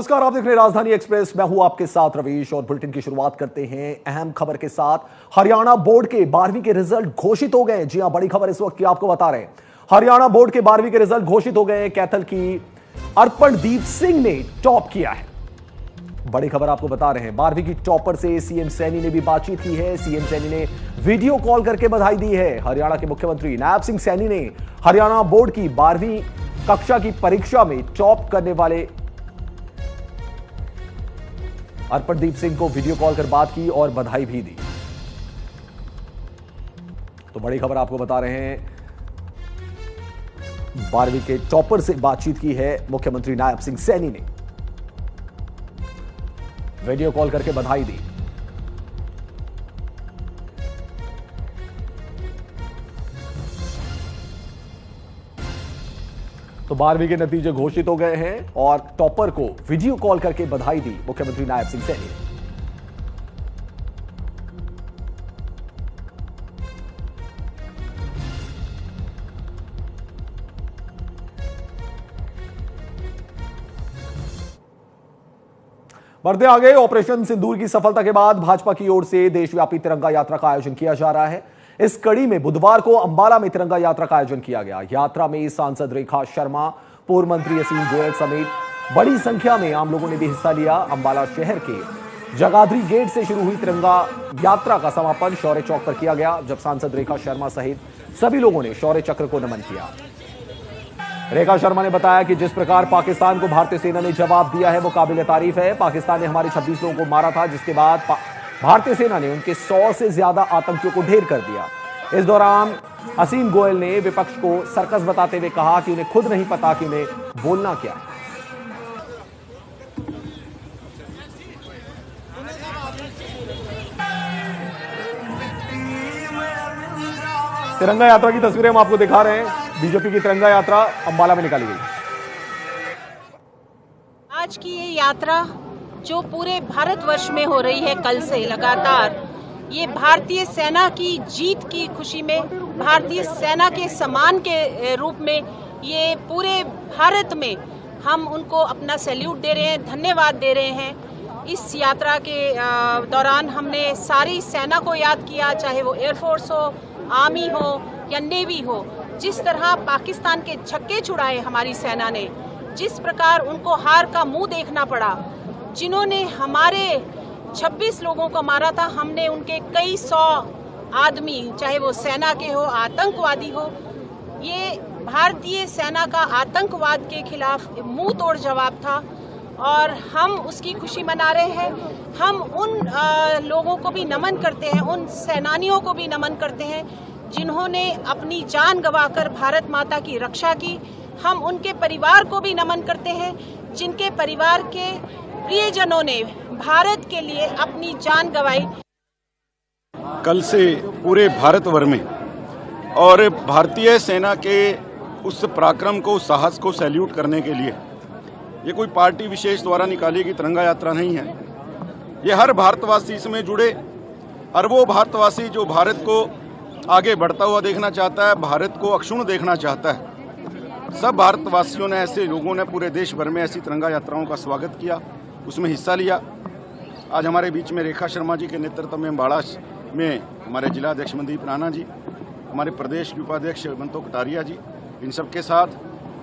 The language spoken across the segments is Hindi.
नमस्कार, आप देख रहे हैं राजधानी एक्सप्रेस। मैं हूं आपके साथ रवीश और बुलेटिन की शुरुआत करते हैं अहम खबर के साथ। हरियाणा बोर्ड के 12वीं के रिजल्ट घोषित हो गए। जी हां, बड़ी खबर इस वक्त की आपको बता रहे हैं। हरियाणा बोर्ड के 12वीं के रिजल्ट घोषित हो गए। कैथल की अर्पणदीप सिंह ने टॉप किया है। बड़ी खबर आपको बता रहे हैं। 12वीं की टॉपर से सीएम सैनी ने भी बातचीत की है। सीएम सैनी ने वीडियो कॉल करके बधाई दी है। हरियाणा के मुख्यमंत्री नायब सिंह सैनी ने हरियाणा बोर्ड की 12वीं कक्षा की परीक्षा में टॉप करने वाले अर्पणदीप सिंह को वीडियो कॉल कर बात की और बधाई भी दी। तो बड़ी खबर आपको बता रहे हैं, 12वीं के टॉपर से बातचीत की है मुख्यमंत्री नायब सिंह सैनी ने, वीडियो कॉल करके बधाई दी। तो 12वीं के नतीजे घोषित हो गए हैं और टॉपर को वीडियो कॉल करके बधाई दी मुख्यमंत्री नायब सिंह सैनी ने। बढ़ते आगे, ऑपरेशन सिंदूर की सफलता के बाद भाजपा की ओर से देशव्यापी तिरंगा यात्रा का आयोजन किया जा रहा है। इस कड़ी में बुधवार को अंबाला में तिरंगा यात्रा का आयोजन किया गया। यात्रा में सांसद रेखा शर्मा, पूर्व मंत्री असीम गोयल समेत बड़ी संख्या में आम लोगों ने भी हिस्सा लिया। अंबाला शहर के जगाधरी गेट से शुरू हुई तिरंगा यात्रा का समापन शौर्य चौक पर किया गया, जब सांसद रेखा शर्मा सहित सभी लोगों ने शौर्य चक्र को नमन किया। रेखा शर्मा ने बताया कि जिस प्रकार पाकिस्तान को भारतीय सेना ने जवाब दिया है वो काबिल तारीफ है। पाकिस्तान ने हमारे 26 लोगों को मारा था, जिसके बाद भारतीय सेना ने उनके 100 से ज्यादा आतंकियों को ढेर कर दिया। इस दौरान असीम गोयल ने विपक्ष को सर्कस बताते हुए कहा कि उन्हें खुद नहीं पता कि उन्हें बोलना क्या है। तिरंगा यात्रा की तस्वीरें हम आपको दिखा रहे हैं। बीजेपी की तिरंगा यात्रा अंबाला में निकाली गई। आज की ये यात्रा जो पूरे भारतवर्ष में हो रही है कल से लगातार, ये भारतीय सेना की जीत की खुशी में, भारतीय सेना के सम्मान के रूप में ये पूरे भारत में हम उनको अपना सैल्यूट दे रहे हैं, धन्यवाद दे रहे हैं। इस यात्रा के दौरान हमने सारी सेना को याद किया, चाहे वो एयरफोर्स हो, आर्मी हो या नेवी हो। जिस तरह पाकिस्तान के छक्के छुड़ाए हमारी सेना ने, जिस प्रकार उनको हार का मुंह देखना पड़ा, जिन्होंने हमारे 26 लोगों को मारा था, हमने उनके कई 100 आदमी, चाहे वो सेना के हो, आतंकवादी हो, ये भारतीय सेना का आतंकवाद के खिलाफ मुंह तोड़ जवाब था और हम उसकी खुशी मना रहे हैं। हम उन लोगों को भी नमन करते हैं, उन सेनानियों को भी नमन करते हैं जिन्होंने अपनी जान गंवाकर भारत माता की रक्षा की। हम उनके परिवार को भी नमन करते हैं जिनके परिवार के प्रियजनों ने भारत के लिए अपनी जान गंवाई। कल से पूरे भारतभर में और भारतीय सेना के उस पराक्रम को, साहस को सैल्यूट करने के लिए ये कोई पार्टी विशेष द्वारा निकाली गई तिरंगा यात्रा नहीं है। ये हर भारतवासी इसमें जुड़े, अरबों भारतवासी जो भारत को आगे बढ़ता हुआ देखना चाहता है, भारत को अक्षुण्ण देखना चाहता है, सब भारतवासियों ने, ऐसे लोगों ने पूरे देश भर में ऐसी तिरंगा यात्राओं का स्वागत किया, उसमें हिस्सा लिया। आज हमारे बीच में रेखा शर्मा जी के नेतृत्व में अंबाला में हमारे जिलाध्यक्ष मनदीप राणा जी, हमारे प्रदेश के उपाध्यक्ष बंतो कटारिया जी, इन सब के साथ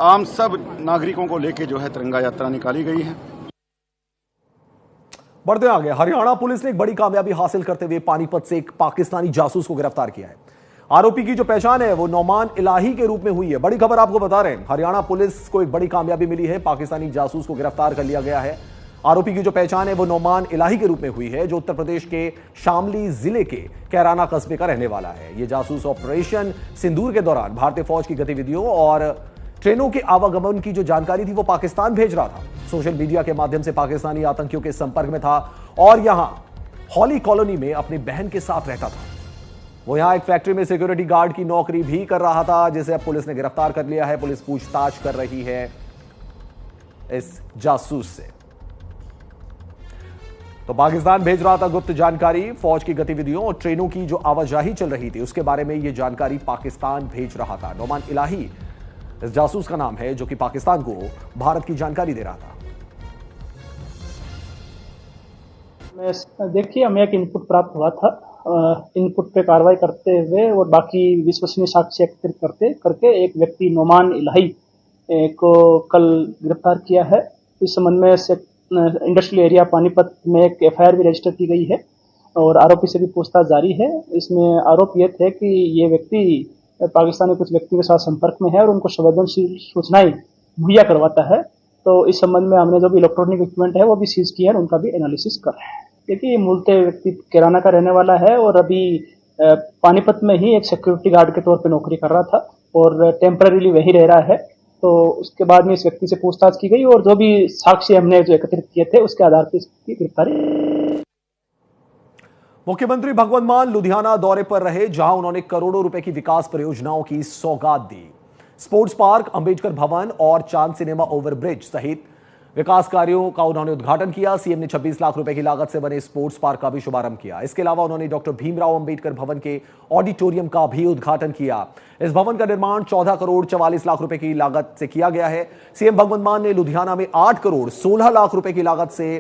आम सब नागरिकों को लेकर जो है तिरंगा यात्रा निकाली गई है। बढ़ते आगे, हरियाणा पुलिस ने एक बड़ी कामयाबी हासिल करते हुए पानीपत से एक पाकिस्तानी जासूस को गिरफ्तार किया है। आरोपी की जो पहचान है वो नौमान इलाही के रूप में हुई है। बड़ी खबर आपको बता रहे हैं, हरियाणा पुलिस को एक बड़ी कामयाबी मिली है। पाकिस्तानी जासूस को गिरफ्तार कर लिया गया है। आरोपी की जो पहचान है वो नौमान इलाही के रूप में हुई है, जो उत्तर प्रदेश के शामली जिले के कैराना कस्बे का रहने वाला है। ये जासूस ऑपरेशन सिंदूर के दौरान भारतीय फौज की गतिविधियों और ट्रेनों के आवागमन की जो जानकारी थी वो पाकिस्तान भेज रहा था। सोशल मीडिया के माध्यम से पाकिस्तानी आतंकियों के संपर्क में था और यहां हॉली कॉलोनी में अपनी बहन के साथ रहता था। वो यहां एक फैक्ट्री में सिक्योरिटी गार्ड की नौकरी भी कर रहा था, जिसे अब पुलिस ने गिरफ्तार कर लिया है। पुलिस पूछताछ कर रही है इस जासूस से। तो पाकिस्तान भेज रहा था गुप्त जानकारी, फौज की गतिविधियों और ट्रेनों की जो आवाजाही चल रही थी उसके बारे में यह जानकारी पाकिस्तान भेज रहा था। नौमान इलाही इस जासूस का नाम है, जो कि पाकिस्तान को भारत की जानकारी दे रहा था। देखिए, हमें एक इनपुट प्राप्त हुआ था। इनपुट पे कार्रवाई करते हुए और बाकी विश्वसनीय साक्ष्य एकत्रित करके एक व्यक्ति नोमान इलाही को कल गिरफ्तार किया है। इस संबंध में इंडस्ट्रियल एरिया पानीपत में एक एफआईआर भी रजिस्टर की गई है और आरोपी से भी पूछताछ जारी है। इसमें आरोप यह थे कि ये व्यक्ति पाकिस्तानी कुछ व्यक्तियों के साथ संपर्क में है और उनको संवेदनशील सूचनाएं मुहैया करवाता है। तो इस संबंध में हमने जो भी इलेक्ट्रॉनिक इक्विपमेंट है वो भी सीज किया है, उनका भी एनालिसिस कर रहे हैं। देखिए, मूलतः व्यक्ति किराना का रहने वाला है और अभी पानीपत में ही एक सिक्योरिटी गार्ड के तौर पर नौकरी कर रहा था और टेम्पररीली वही रह रहा है। तो उसके बाद में इस व्यक्ति से पूछताछ की गई और जो भी साक्ष्य हमने जो एकत्रित किए थे उसके आधार पर इसकी गिरफ्तारी। मुख्यमंत्री भगवंत मान लुधियाना दौरे पर रहे, जहां उन्होंने करोड़ों रुपए की विकास परियोजनाओं की सौगात दी। स्पोर्ट्स पार्क, अंबेडकर भवन और चांद सिनेमा ओवरब्रिज सहित विकास कार्यों का उन्होंने उद्घाटन किया। सीएम ने 26 लाख रुपए की लागत से बने स्पोर्ट्स पार्क का भी शुभारंभ किया। इसके अलावा उन्होंने डॉक्टर भीमराव अंबेडकर भवन के ऑडिटोरियम का भी उद्घाटन किया। इस भवन का निर्माण 14 करोड़ 44 लाख रुपए की लागत से किया गया है। सीएम भगवंत मान ने लुधियाना में 8 करोड़ 16 लाख रुपए की लागत से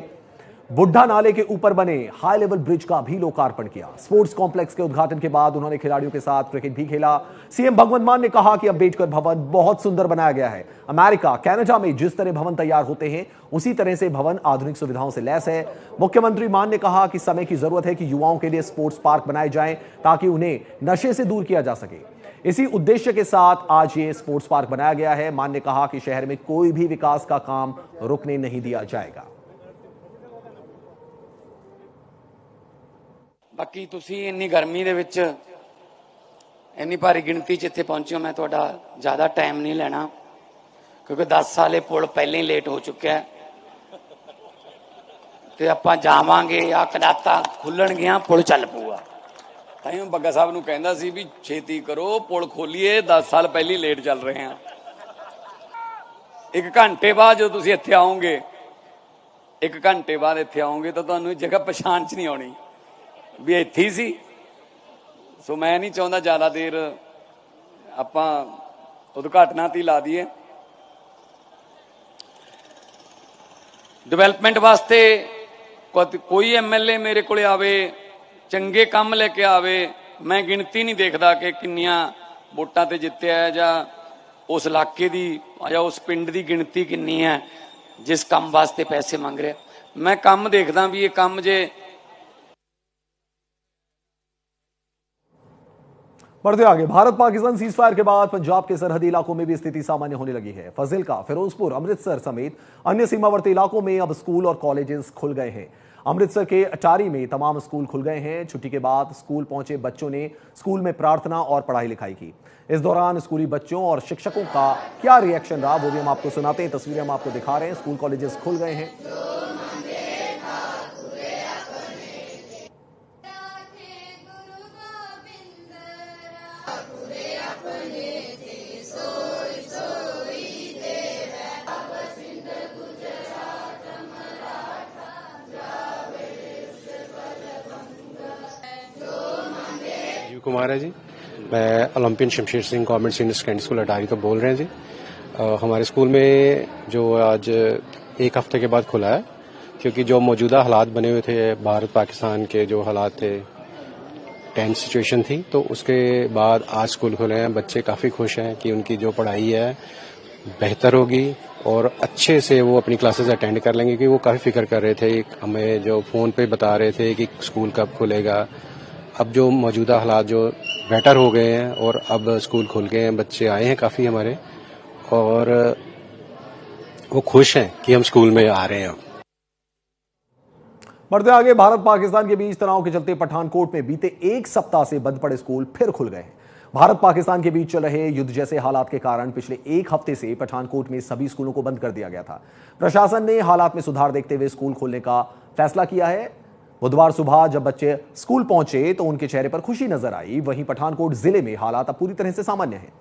बुढ़ा नाले के ऊपर बने हाई लेवल ब्रिज का भी लोकार्पण किया। स्पोर्ट्स कॉम्प्लेक्स के उद्घाटन के बाद उन्होंने खिलाड़ियों के साथ क्रिकेट भी खेला। सीएम भगवंत मान ने कहा कि अंबेडकर भवन बहुत सुंदर बनाया गया है। अमेरिका, कनाडा में जिस तरह भवन तैयार होते हैं उसी तरह से भवन आधुनिक सुविधाओं से लैस है। मुख्यमंत्री मान ने कहा कि समय की जरूरत है कि युवाओं के लिए स्पोर्ट्स पार्क बनाए जाएं ताकि उन्हें नशे से दूर किया जा सके। इसी उद्देश्य के साथ आज ये स्पोर्ट्स पार्क बनाया गया है। मान ने कहा कि शहर में कोई भी विकास का काम रुकने नहीं दिया जाएगा। बाकी तुसी इन्नी गर्मी दे विच इन्नी भारी गिनती च इत्थे पहुंचे हो, मैं तुहाडा ज़्यादा टाइम नहीं लेना क्योंकि 10 साल ये पुल पहले ही लेट हो चुका है। ते आपां जावांगे आ कनाता खुल्लणगियां, पुल चल पऊगा। ताईं बग्गा साहब नूं कहंदा सी भी छेती करो, पुल खोलीए, 10 साल पहले ही लेट चल रहे हैं। 1 घंटे बाद जो तुसी इत्थे आओगे, 1 घंटे बाद इत्थे आओगे तो तुहानूं जगह पछाण च नहीं आउणी भी इत्थे ही सी। सो मैं नहीं चाहता ज्यादा देर आपां उद्घाटना ती ला दीए। डिवेलपमेंट वास्ते कोई एमएलए मेरे को आवे, चंगे काम लेके आवे, मैं गिनती नहीं देखदा कि किन्नियां वोटां ते जित्तिया है जां उस इलाके दी या उस पिंड दी गिनती किन्नी है जिस काम वास्ते पैसे मंग रहे। मैं काम देखदा भी ये काम जे। बढ़ते आगे, भारत पाकिस्तान सीजफायर के बाद पंजाब के सरहदी इलाकों में भी स्थिति सामान्य होने लगी है। फजिल्का, फिरोजपुर, अमृतसर समेत अन्य सीमावर्ती इलाकों में अब स्कूल और कॉलेजेस खुल गए हैं। अमृतसर के अटारी में तमाम स्कूल खुल गए हैं। छुट्टी के बाद स्कूल पहुंचे बच्चों ने स्कूल में प्रार्थना और पढ़ाई लिखाई की। इस दौरान स्कूली बच्चों और शिक्षकों का क्या रिएक्शन रहा वो भी हम आपको सुनाते हैं। तस्वीरें हम आपको दिखा रहे हैं। स्कूल कॉलेजेस खुल गए हैं। कुमार है जी, मैं Olympian Shamsher Singh government senior secondary school Attari तो बोल रहे हैं जी। हमारे स्कूल में जो आज 1 हफ्ते के बाद खुला है, क्योंकि जो मौजूदा हालात बने हुए थे, भारत पाकिस्तान के जो हालात थे, टेंस सिचुएशन थी, तो उसके बाद आज स्कूल खुले हैं। बच्चे काफ़ी खुश हैं कि उनकी जो पढ़ाई है बेहतर होगी और अच्छे से वो अपनी क्लासेस अटेंड कर लेंगे। क्योंकि वो काफ़ी फिक्र कर रहे थे, हमें जो फ़ोन पे बता रहे थे कि स्कूल कब खुलेगा। अब जो मौजूदा हालात जो बेटर हो गए हैं और अब स्कूल खुल गए हैं, बच्चे आए हैं काफ़ी हमारे और वो खुश हैं कि हम स्कूल में आ रहे हैं। बढ़ते आगे, भारत पाकिस्तान के बीच तनाव के चलते पठानकोट में बीते 1 सप्ताह से बंद पड़े स्कूल फिर खुल गए हैं। भारत पाकिस्तान के बीच चल रहे युद्ध जैसे हालात के कारण पिछले 1 हफ्ते से पठानकोट में सभी स्कूलों को बंद कर दिया गया था। प्रशासन ने हालात में सुधार देखते हुए स्कूल खोलने का फैसला किया है। बुधवार सुबह जब बच्चे स्कूल पहुंचे तो उनके चेहरे पर खुशी नजर आई। वहीं पठानकोट जिले में हालात अब पूरी तरह से सामान्य हैं।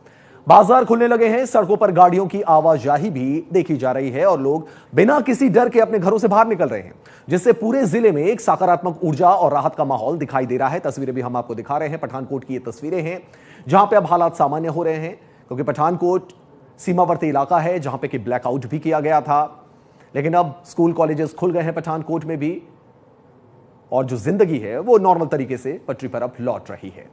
बाजार खुलने लगे हैं, सड़कों पर गाड़ियों की आवाजाही भी देखी जा रही है और लोग बिना किसी डर के अपने घरों से बाहर निकल रहे हैं, जिससे पूरे जिले में एक सकारात्मक ऊर्जा और राहत का माहौल दिखाई दे रहा है। तस्वीरें भी हम आपको दिखा रहे हैं। पठानकोट की ये तस्वीरें हैं जहां पे अब हालात सामान्य हो रहे हैं, क्योंकि पठानकोट सीमावर्ती इलाका है जहां पे कि ब्लैकआउट भी किया गया था। लेकिन अब स्कूल कॉलेजेस खुल गए हैं पठानकोट में भी। और जो जिंदगी है वो नॉर्मल तरीके से पटरी पर अब लौट रही है।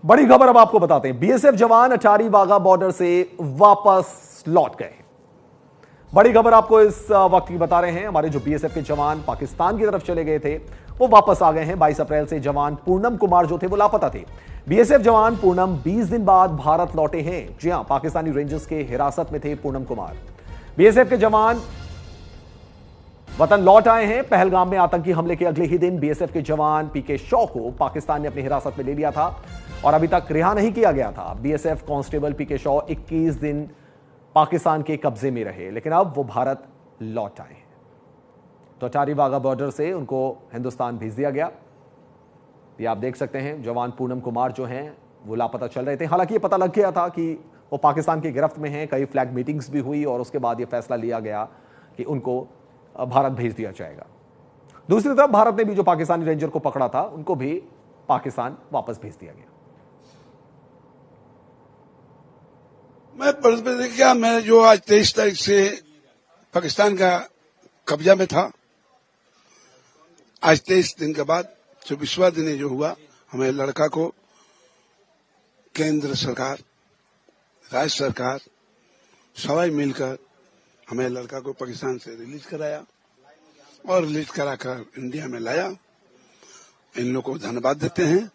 बड़ी खबर अब आपको बताते हैं, बीएसएफ जवान अटारी वाघा बॉर्डर से वापस लौट गए। बड़ी खबर आपको इस वक्त की बता रहे हैं, हमारे जो बीएसएफ के जवान पाकिस्तान की तरफ चले गए थे वो वापस आ गए हैं। 22 अप्रैल से जवान पूनम कुमार जो थे वो लापता थे। बीएसएफ जवान पूनम 20 दिन बाद भारत लौटे हैं। जी हां, पाकिस्तानी रेंजर्स के हिरासत में थे पूनम कुमार। बीएसएफ के जवान वतन लौट आए हैं। पहलगाम में आतंकी हमले के अगले ही दिन बीएसएफ के जवान पीके शॉ को पाकिस्तान ने अपनी हिरासत में ले लिया था और अभी तक रिहा नहीं किया गया था। बीएसएफ कांस्टेबल पीके शॉ 21 दिन पाकिस्तान के कब्जे में रहे, लेकिन अब वो भारत लौट आए हैं। तो अटारी वाघा बॉर्डर से उनको हिंदुस्तान भेज दिया गया। ये आप देख सकते हैं, जवान पूनम कुमार जो हैं वो लापता चल रहे थे। हालांकि ये पता लग गया था कि वो पाकिस्तान की गिरफ्त में हैं। कई फ्लैग मीटिंग्स भी हुई और उसके बाद ये फैसला लिया गया कि उनको भारत भेज दिया जाएगा। दूसरी तरफ भारत ने भी जो पाकिस्तानी रेंजर को पकड़ा था उनको भी पाकिस्तान वापस भेज दिया गया। मैं जो आज 23 तारीख से पाकिस्तान का कब्जा में था, आज 23 दिन के बाद 24वां दिन जो हुआ, हमें लड़का को केंद्र सरकार, राज्य सरकार सवाई मिलकर हमें लड़का को पाकिस्तान से रिलीज कराया और रिलीज कराकर इंडिया में लाया। इन लोगों को धन्यवाद देते हैं,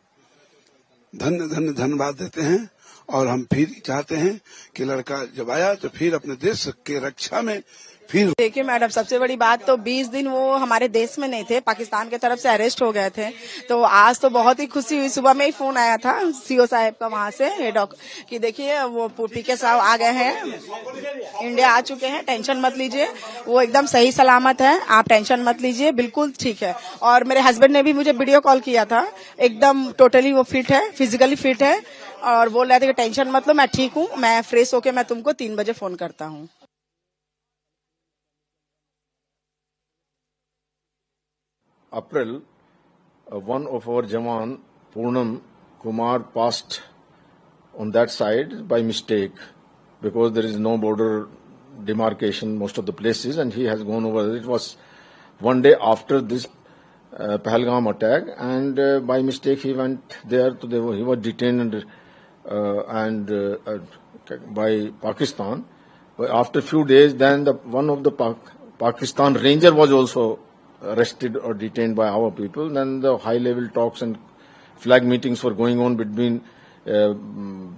धन्यवाद देते हैं। और हम फिर चाहते हैं कि लड़का जब आया तो फिर अपने देश के रक्षा में फिर। देखिए मैडम, सबसे बड़ी बात तो 20 दिन वो हमारे देश में नहीं थे, पाकिस्तान की तरफ से अरेस्ट हो गए थे। तो आज तो बहुत ही खुशी हुई। सुबह में ही फोन आया था सीओ साहब का वहां से हेड कि देखिए वो पीके साहब आ गए हैं, इंडिया आ चुके हैं, टेंशन मत लीजिए, वो एकदम सही सलामत है, आप टेंशन मत लीजिए, बिल्कुल ठीक है। और मेरे हस्बैंड ने भी मुझे वीडियो कॉल किया था, एकदम टोटली वो फिट है, फिजिकली फिट है और बोल रहे थे कि टेंशन मत लो, मैं ठीक हूँ, मैं फ्रेश होके मैं तुमको 3 बजे फोन करता हूँ। April, one of our Jawan, Poonam Kumar, passed on that side by mistake because there is no border demarcation most of the places, and he has gone over. It was one day after this Pahalgam attack, and by mistake he went there. He was detained by Pakistan. But after few days, then one of the Pakistan ranger was also arrested or detained by our people. Then the high-level talks and flag meetings were going on between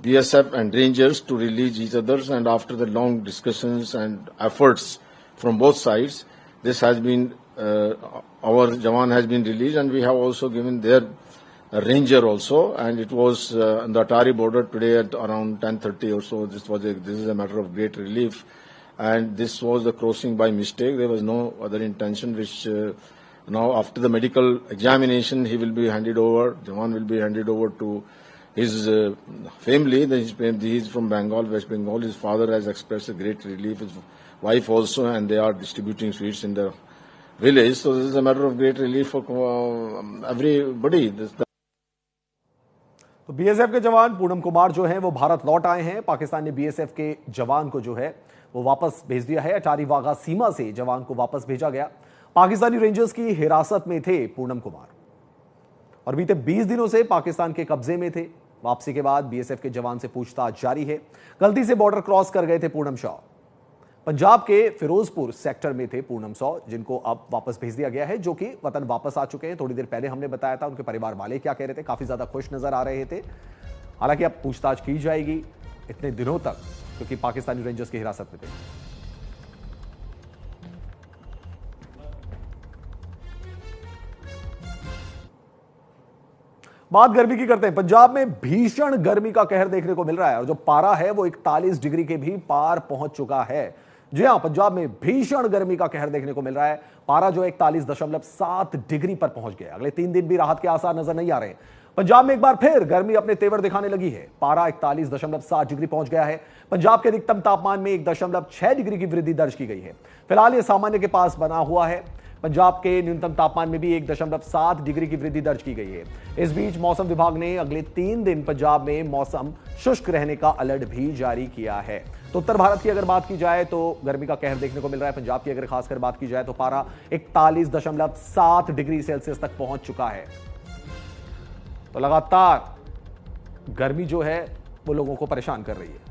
BSF and Rangers to release each others. And after the long discussions and efforts from both sides, this has been our Jawan has been released, and we have also given their Ranger also. And it was on the Atari border today at around 10:30 or so. This is a matter of great relief. And this was the crossing by mistake. There was no other intention, which now after the medical examination he will be handed over, Jawan will be handed over to his family. He is from Bengal, West Bengal. His father has expressed a great relief, his wife also, and they are distributing sweets in the village. So this is a matter of great relief for everybody. तो बीएसएफ के जवान पूनम कुमार जो हैं वो भारत लौट आए हैं। पाकिस्तान ने बीएसएफ के जवान को जो है वो वापस भेज दिया है। अटारी वाघा सीमा से जवान को वापस भेजा गया। पाकिस्तानी रेंजर्स की हिरासत में थे पूनम कुमार और बीते 20 दिनों से पाकिस्तान के कब्जे में थे। वापसी के बाद बीएसएफ के जवान से पूछताछ जारी है। गलती से बॉर्डर क्रॉस कर गए थे पूनम शॉ। पंजाब के फिरोजपुर सेक्टर में थे पूनम शॉ, जिनको अब वापस भेज दिया गया है, जो कि वतन वापस आ चुके हैं। थोड़ी देर पहले हमने बताया था उनके परिवार वाले क्या कह रहे थे, काफी ज्यादा खुश नजर आ रहे थे। हालांकि अब पूछताछ की जाएगी इतने दिनों तक, क्योंकि पाकिस्तानी रेंजर्स की हिरासत में थे। बात गर्मी की करते हैं। पंजाब में भीषण गर्मी का कहर देखने को मिल रहा है और जो पारा है वो 41 डिग्री के भी पार पहुंच चुका है। जी हां, पंजाब में भीषण गर्मी का कहर देखने को मिल रहा है। पारा जो 41.7 डिग्री पर पहुंच गया। अगले 3 दिन भी राहत के आसार नजर नहीं आ रहे। पंजाब में एक बार फिर गर्मी अपने तेवर दिखाने लगी है। पारा 41.7 डिग्री पहुंच गया है। पंजाब के अधिकतम तापमान में 1.6 डिग्री की वृद्धि दर्ज की गई है। फिलहाल यह सामान्य के पास बना हुआ है। पंजाब के न्यूनतम तापमान में भी 1.7 डिग्री की वृद्धि दर्ज की गई है। इस बीच मौसम विभाग ने अगले 3 दिन पंजाब में मौसम शुष्क रहने का अलर्ट भी जारी किया है। तो उत्तर भारत की अगर बात की जाए तो गर्मी का कहर देखने को मिल रहा है। पंजाब की अगर खासकर बात की जाए तो पारा 41.7 डिग्री सेल्सियस तक पहुंच चुका है। तो लगातार गर्मी जो है वो लोगों को परेशान कर रही है।